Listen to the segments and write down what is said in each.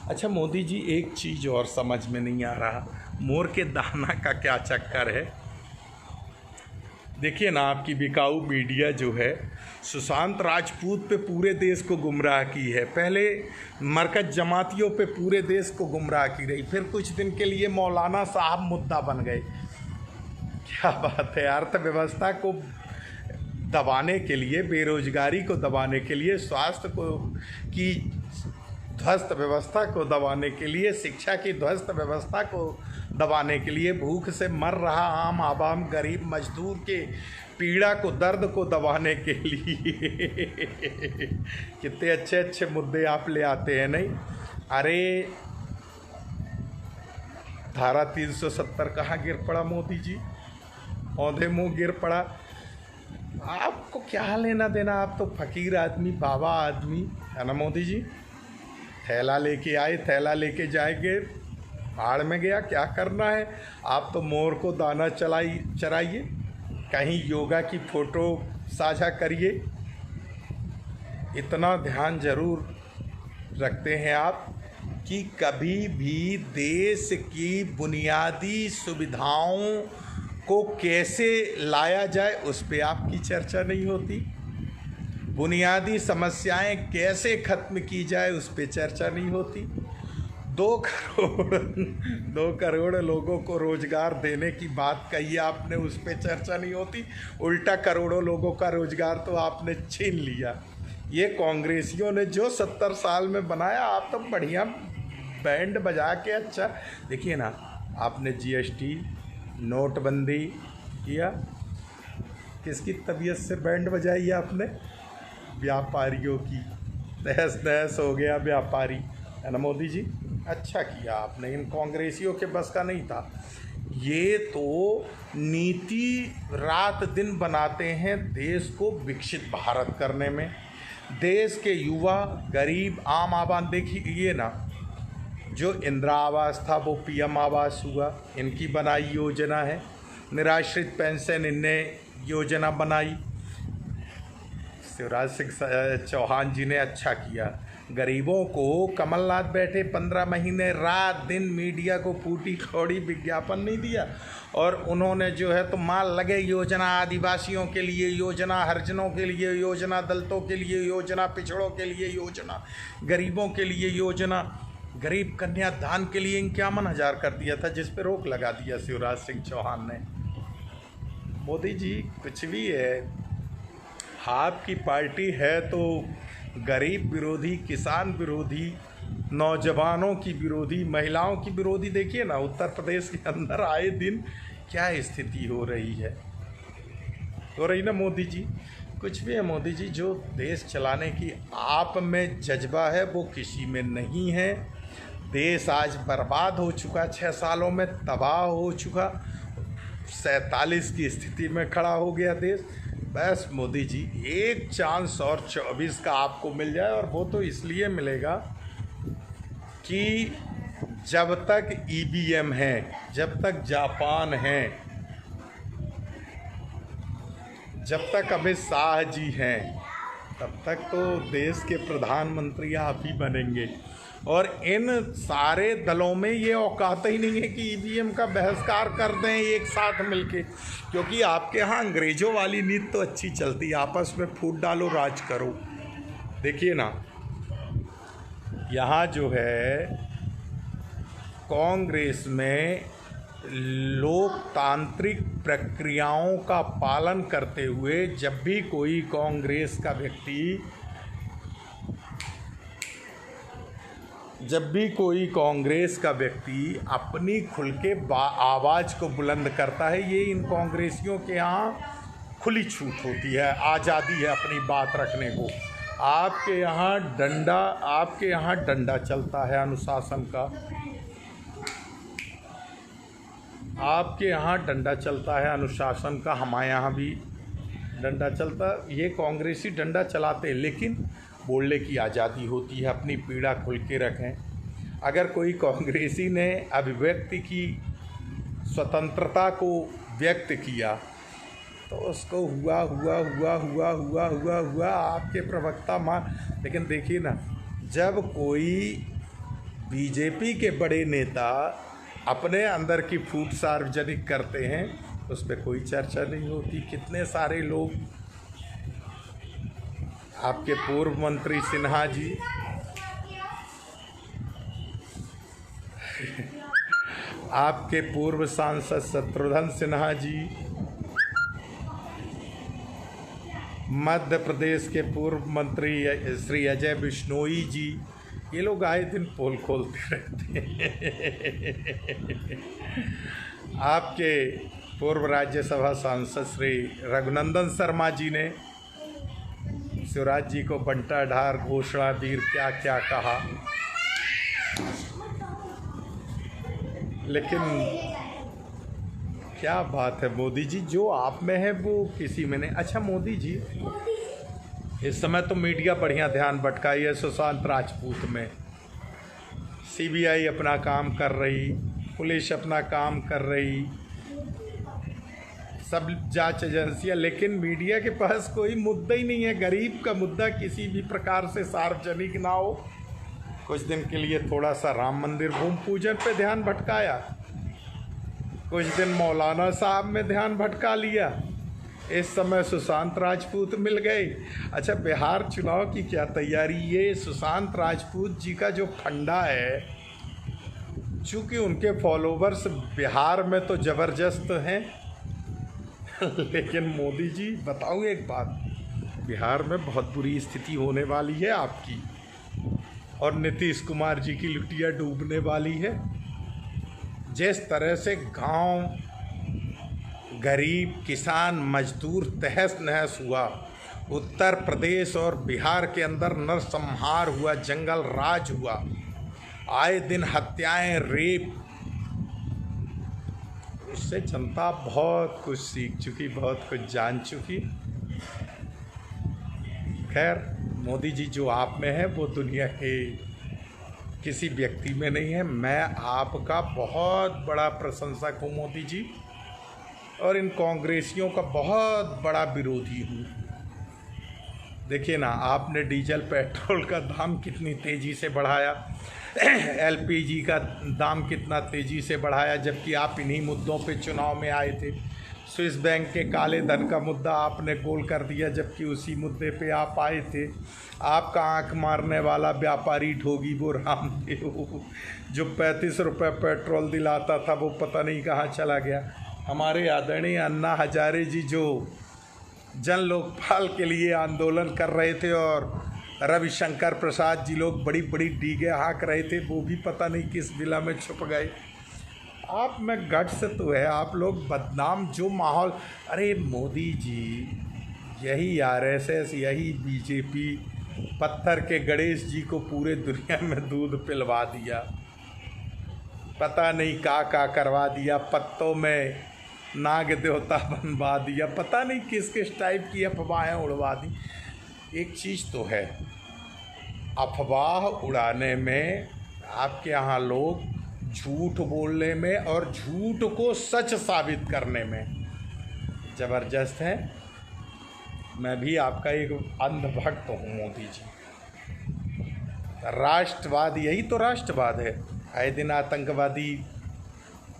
अच्छा मोदी जी, एक चीज़ और समझ में नहीं आ रहा, मोर के दाना का क्या चक्कर है। देखिए ना, आपकी बिकाऊ मीडिया जो है सुशांत राजपूत पे पूरे देश को गुमराह की है। पहले मरकज जमातियों पे पूरे देश को गुमराह की रही, फिर कुछ दिन के लिए मौलाना साहब मुद्दा बन गए। क्या बात है, अर्थव्यवस्था को दबाने के लिए, बेरोजगारी को दबाने के लिए, स्वास्थ्य को की ध्वस्त व्यवस्था को दबाने के लिए, शिक्षा की ध्वस्त व्यवस्था को दबाने के लिए, भूख से मर रहा आम आवाम गरीब मजदूर के पीड़ा को, दर्द को दबाने के लिए कितने अच्छे अच्छे मुद्दे आप ले आते हैं। नहीं, अरे धारा 370 कहाँ गिर पड़ा मोदी जी, औंधे मुँह गिर पड़ा। आपको क्या लेना देना, आप तो फकीर आदमी, बाबा आदमी है ना मोदी जी। थैला लेके आए, थैला लेके जाएंगे, भाड़ में गया, क्या करना है। आप तो मोर को दाना चराइए, कहीं योगा की फ़ोटो साझा करिए। इतना ध्यान ज़रूर रखते हैं आप कि कभी भी देश की बुनियादी सुविधाओं को कैसे लाया जाए उस पर आपकी चर्चा नहीं होती। बुनियादी समस्याएं कैसे ख़त्म की जाए उस पर चर्चा नहीं होती। 2 करोड़ लोगों को रोज़गार देने की बात कही आपने, उस पर चर्चा नहीं होती। उल्टा करोड़ों लोगों का रोज़गार तो आपने छीन लिया। ये कांग्रेसियों ने जो 70 साल में बनाया, आप तो बढ़िया बैंड बजा के, अच्छा देखिए ना, आपने जीएसटी, नोटबंदी किया, किसकी तबीयत से बैंड बजाई आपने? व्यापारियों की। तहस नहस हो गया व्यापारी, है ना मोदी जी। अच्छा किया आपने, इन कांग्रेसियों के बस का नहीं था। ये तो नीति रात दिन बनाते हैं देश को विकसित भारत करने में। देश के युवा, गरीब, आम आवाम, देखिए ना, जो इंदिरा आवास था वो पीएम आवास हुआ, इनकी बनाई योजना है। निराश्रित पेंशन इनने योजना बनाई। शिवराज सिंह चौहान जी ने अच्छा किया। गरीबों को कमलनाथ बैठे 15 महीने रात दिन मीडिया को फूटी खौड़ी विज्ञापन नहीं दिया, और उन्होंने जो है तो माल लगे योजना, आदिवासियों के लिए योजना, हरिजनों के लिए योजना, दलितों के लिए योजना, पिछड़ों के लिए योजना, गरीबों के लिए योजना, गरीब कन्यादान के लिए 51,000 कर दिया था, जिस पे रोक लगा दिया शिवराज सिंह चौहान ने। मोदी जी कुछ भी है, आपकी पार्टी है तो गरीब विरोधी, किसान विरोधी, नौजवानों की विरोधी, महिलाओं की विरोधी। देखिए ना, उत्तर प्रदेश के अंदर आए दिन क्या स्थिति हो रही ना मोदी जी। कुछ भी है मोदी जी, जो देश चलाने की आप में जज्बा है वो किसी में नहीं है। देश आज बर्बाद हो चुका, 6 सालों में तबाह हो चुका, 47 की स्थिति में खड़ा हो गया देश। बस मोदी जी, एक चांस और 24 का आपको मिल जाए, और वो तो इसलिए मिलेगा कि जब तक ईवीएम है, जब तक जापान है, जब तक अमित शाह जी हैं, तब तक तो देश के प्रधानमंत्री आप ही बनेंगे। और इन सारे दलों में ये औकात ही नहीं है कि ईवीएम का बहिष्कार कर दें एक साथ मिलके, क्योंकि आपके यहाँ अंग्रेज़ों वाली नीति तो अच्छी चलती है, आपस में फूट डालो, राज करो। देखिए ना, यहाँ जो है कांग्रेस में लोकतांत्रिक प्रक्रियाओं का पालन करते हुए जब भी कोई कांग्रेस का व्यक्ति अपनी खुल के आवाज़ को बुलंद करता है, ये इन कांग्रेसियों के यहाँ खुली छूट होती है, आज़ादी है अपनी बात रखने को। आपके यहाँ डंडा चलता है अनुशासन का, आपके यहाँ डंडा चलता है अनुशासन का, हमारे यहाँ भी डंडा चलता। ये कांग्रेसी डंडा चलाते हैं, लेकिन बोलने की आज़ादी होती है, अपनी पीड़ा खुल के रखें। अगर कोई कांग्रेसी ने अभिव्यक्ति की स्वतंत्रता को व्यक्त किया तो उसको हुआ आपके प्रवक्ता मान। लेकिन देखिए ना, जब कोई बीजेपी के बड़े नेता अपने अंदर की फूट सार्वजनिक करते हैं, उस पर कोई चर्चा नहीं होती। कितने सारे लोग, आपके पूर्व मंत्री सिन्हा जी, आपके पूर्व सांसद शत्रुघ्न सिन्हा जी, मध्य प्रदेश के पूर्व मंत्री श्री अजय बिश्नोई जी, ये लोग आए दिन पोल खोलते रहते हैं। आपके पूर्व राज्यसभा सांसद श्री रघुनंदन शर्मा जी ने शिवराज जी को बंटा ढार, घोषणा वीर, क्या क्या कहा। लेकिन क्या बात है मोदी जी, जो आप में है वो किसी में नहीं। अच्छा मोदी जी, इस समय तो मीडिया बढ़िया ध्यान भटकाई है सुशांत राजपूत में। सीबीआई अपना काम कर रही, पुलिस अपना काम कर रही, सब जांच एजेंसियां, लेकिन मीडिया के पास कोई मुद्दा ही नहीं है। गरीब का मुद्दा किसी भी प्रकार से सार्वजनिक ना हो। कुछ दिन के लिए थोड़ा सा राम मंदिर भूमि पूजन पे ध्यान भटकाया, कुछ दिन मौलाना साहब में ध्यान भटका लिया, इस समय सुशांत राजपूत मिल गए। अच्छा, बिहार चुनाव की क्या तैयारी? ये सुशांत राजपूत जी का जो फंडा है, चूँकि उनके फॉलोवर्स बिहार में तो ज़बरदस्त हैं, लेकिन मोदी जी बताऊँ एक बात, बिहार में बहुत बुरी स्थिति होने वाली है आपकी, और नीतीश कुमार जी की लुटिया डूबने वाली है। जिस तरह से गांव, गरीब, किसान, मजदूर तहस नहस हुआ, उत्तर प्रदेश और बिहार के अंदर नरसंहार हुआ, जंगल राज हुआ, आए दिन हत्याएं, रेप, इससे जनता बहुत कुछ सीख चुकी, बहुत कुछ जान चुकी। खैर, मोदी जी जो आप में है वो दुनिया के किसी व्यक्ति में नहीं है। मैं आपका बहुत बड़ा प्रशंसक हूँ मोदी जी, और इन कांग्रेसियों का बहुत बड़ा विरोधी हूँ। देखिए ना, आपने डीजल पेट्रोल का दाम कितनी तेज़ी से बढ़ाया, एलपीजी का दाम कितना तेज़ी से बढ़ाया, जबकि आप इन्हीं मुद्दों पे चुनाव में आए थे। स्विस बैंक के काले धन का मुद्दा आपने गोल कर दिया, जबकि उसी मुद्दे पे आप आए थे। आपका आंख मारने वाला व्यापारी ढोगी वो रामदेव, जो 35 रुपये पेट्रोल दिलाता था, वो पता नहीं कहाँ चला गया। हमारे आदरणीय अन्ना हजारे जी जो जन लोकपाल के लिए आंदोलन कर रहे थे, और रविशंकर प्रसाद जी लोग बड़ी बड़ी डीगे हाँक रहे थे, वो भी पता नहीं किस विला में छुप गए। आप में गट्स तो है, आप लोग बदनाम जो माहौल। अरे मोदी जी, यही आरएसएस, यही बीजेपी पत्थर के गणेश जी को पूरे दुनिया में दूध पिलवा दिया, पता नहीं का करवा दिया, पत्तों में नाग देवता बनवा दिया, पता नहीं किस किस टाइप की अफवाहें उड़वा दी। एक चीज़ तो है, अफवाह उड़ाने में आपके यहाँ लोग, झूठ बोलने में और झूठ को सच साबित करने में ज़बरदस्त है। मैं भी आपका एक अंधभक्त हूँ मोदी जी। राष्ट्रवाद, यही तो राष्ट्रवाद है। आए दिन आतंकवादी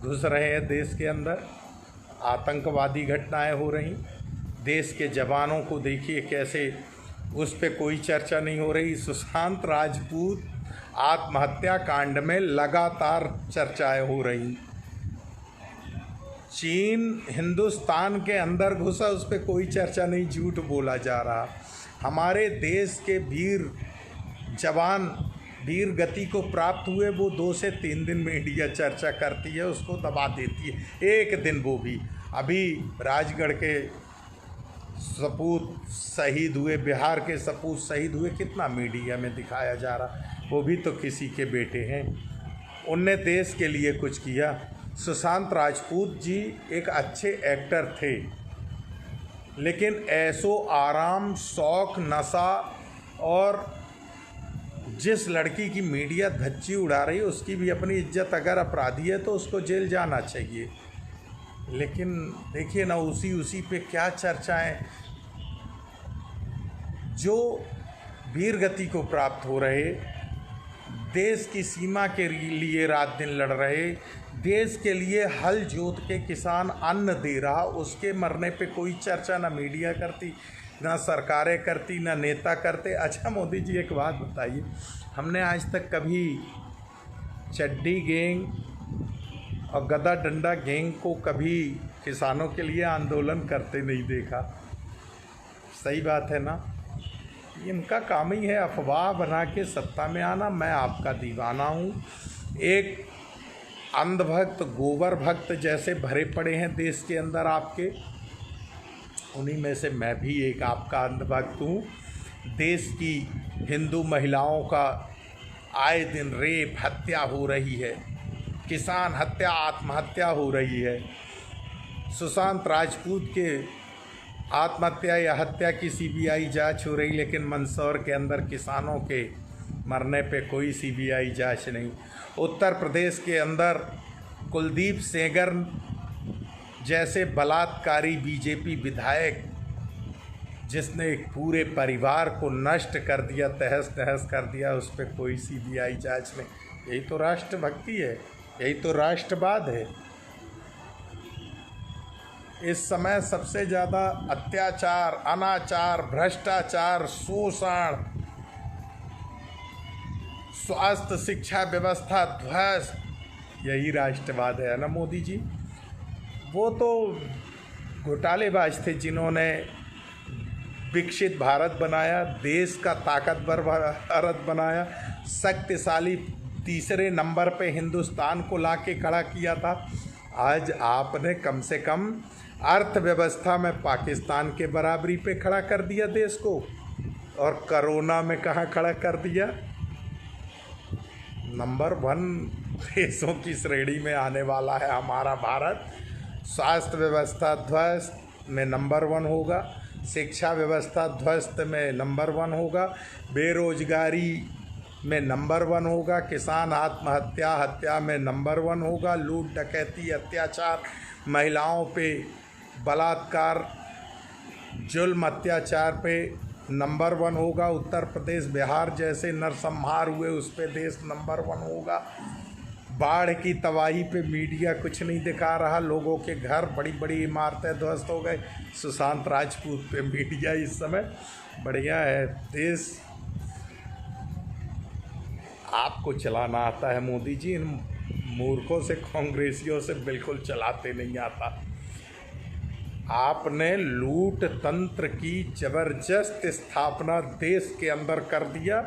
घुस रहे हैं देश के अंदर, आतंकवादी घटनाएं हो रही, देश के जवानों को देखिए कैसे, उस पर कोई चर्चा नहीं हो रही। सुशांत राजपूत आत्महत्या कांड में लगातार चर्चाएं हो रही। चीन हिंदुस्तान के अंदर घुसा, उस पर कोई चर्चा नहीं, झूठ बोला जा रहा। हमारे देश के वीर जवान वीर गति को प्राप्त हुए, वो 2 से 3 दिन मीडिया चर्चा करती है, उसको दबा देती है। एक दिन वो भी, अभी राजगढ़ के सपूत शहीद हुए, बिहार के सपूत शहीद हुए, कितना मीडिया में दिखाया जा रहा, वो भी तो किसी के बेटे हैं, उनने देश के लिए कुछ किया। सुशांत राजपूत जी एक अच्छे एक्टर थे, लेकिन ऐसो आराम, शौक, नशा, और जिस लड़की की मीडिया धज्जी उड़ा रही है उसकी भी अपनी इज्जत, अगर अपराधी है तो उसको जेल जाना चाहिए। लेकिन देखिए ना, उसी पे क्या चर्चाएं, जो वीर गति को प्राप्त हो रहे, देश की सीमा के लिए रात दिन लड़ रहे, देश के लिए हल जोत के किसान अन्न दे रहा, उसके मरने पे कोई चर्चा ना मीडिया करती, ना सरकारें करती, ना नेता करते। अच्छा मोदी जी, एक बात बताइए, हमने आज तक कभी चड्डी गैंग और गदा डंडा गैंग को कभी किसानों के लिए आंदोलन करते नहीं देखा। सही बात है ना? इनका काम ही है अफवाह बना के सत्ता में आना। मैं आपका दीवाना हूँ। एक अंधभक्त, गोबर भक्त जैसे भरे पड़े हैं देश के अंदर आपके, उन्हीं में से मैं भी एक आपका अंधभक्त हूँ। देश की हिंदू महिलाओं का आए दिन रेप, हत्या हो रही है, किसान हत्या, आत्महत्या हो रही है। सुशांत राजपूत के आत्महत्या या हत्या की सीबीआई जांच हो रही, लेकिन मंदसौर के अंदर किसानों के मरने पे कोई सीबीआई जांच नहीं। उत्तर प्रदेश के अंदर कुलदीप सेंगर जैसे बलात्कारी बीजेपी विधायक, जिसने एक पूरे परिवार को नष्ट कर दिया, तहस नहस कर दिया, उस पर कोई सीबीआई जांच नहीं। यही तो राष्ट्रभक्ति है, यही तो राष्ट्रवाद है। इस समय सबसे ज़्यादा अत्याचार, अनाचार, भ्रष्टाचार, शोषण, स्वास्थ्य शिक्षा व्यवस्था ध्वस्त, यही राष्ट्रवाद है ना मोदी जी? वो तो घोटालेबाज थे जिन्होंने विकसित भारत बनाया, देश का ताकतवर भारत बनाया, शक्तिशाली तीसरे नंबर पे हिंदुस्तान को लाके खड़ा किया था। आज आपने कम से कम अर्थव्यवस्था में पाकिस्तान के बराबरी पे खड़ा कर दिया देश को, और कोरोना में कहाँ खड़ा कर दिया? नंबर 1 देशों की श्रेणी में आने वाला है हमारा भारत। स्वास्थ्य व्यवस्था ध्वस्त में नंबर 1 होगा, शिक्षा व्यवस्था ध्वस्त में नंबर 1 होगा, बेरोजगारी में नंबर 1 होगा, किसान आत्महत्या हत्या में नंबर 1 होगा, लूट डकैती अत्याचार, महिलाओं पे बलात्कार जुल्म अत्याचार पे नंबर 1 होगा। उत्तर प्रदेश बिहार जैसे नरसंहार हुए उस पे देश नंबर 1 होगा। बाढ़ की तबाही पे मीडिया कुछ नहीं दिखा रहा, लोगों के घर, बड़ी बड़ी इमारतें ध्वस्त हो गए, सुशांत राजपूत पे मीडिया इस समय बढ़िया है। देश आपको चलाना आता है मोदी जी, इन मूर्खों से, कांग्रेसियों से बिल्कुल चलाते नहीं आता। आपने लूट तंत्र की जबरदस्त स्थापना देश के अंदर कर दिया,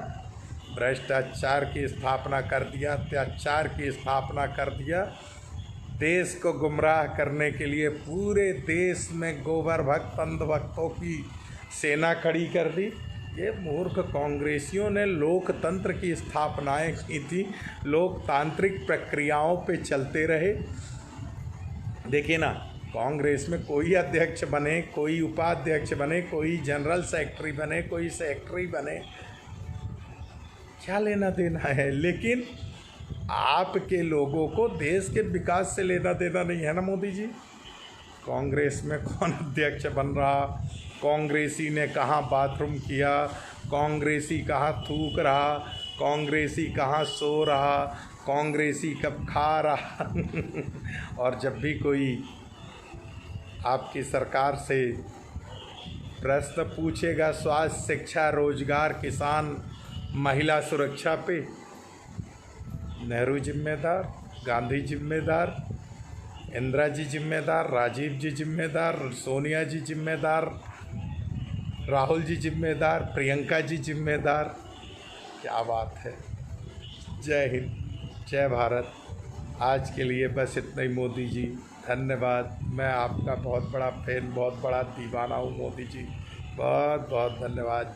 भ्रष्टाचार की स्थापना कर दिया, अत्याचार की स्थापना कर दिया, देश को गुमराह करने के लिए पूरे देश में गोबर भक्त, अंधभक्तों की सेना खड़ी कर दी। ये मूर्ख कांग्रेसियों ने लोकतंत्र की स्थापनाएं की थी, लोकतांत्रिक प्रक्रियाओं पे चलते रहे। देखिए ना, कांग्रेस में कोई अध्यक्ष बने, कोई उपाध्यक्ष बने, कोई जनरल सेक्रेटरी बने, कोई सेक्रेटरी बने, क्या लेना देना है? लेकिन आपके लोगों को देश के विकास से लेना देना नहीं है ना मोदी जी। कांग्रेस में कौन अध्यक्ष बन रहा, कांग्रेसी ने कहाँ बाथरूम किया, कांग्रेसी कहाँ थूक रहा, कांग्रेसी कहाँ सो रहा, कांग्रेसी कब खा रहा और जब भी कोई आपकी सरकार से प्रश्न पूछेगा स्वास्थ्य, शिक्षा, रोजगार, किसान, महिला सुरक्षा पे, नेहरू जिम्मेदार, गांधी जिम्मेदार, इंदिरा जी जिम्मेदार, राजीव जी जिम्मेदार, सोनिया जी जिम्मेदार, राहुल जी जिम्मेदार, प्रियंका जी जिम्मेदार। क्या बात है। जय हिंद, जय भारत। आज के लिए बस इतना ही मोदी जी, धन्यवाद। मैं आपका बहुत बड़ा फैन, बहुत बड़ा दीवाना हूँ मोदी जी, बहुत बहुत धन्यवाद।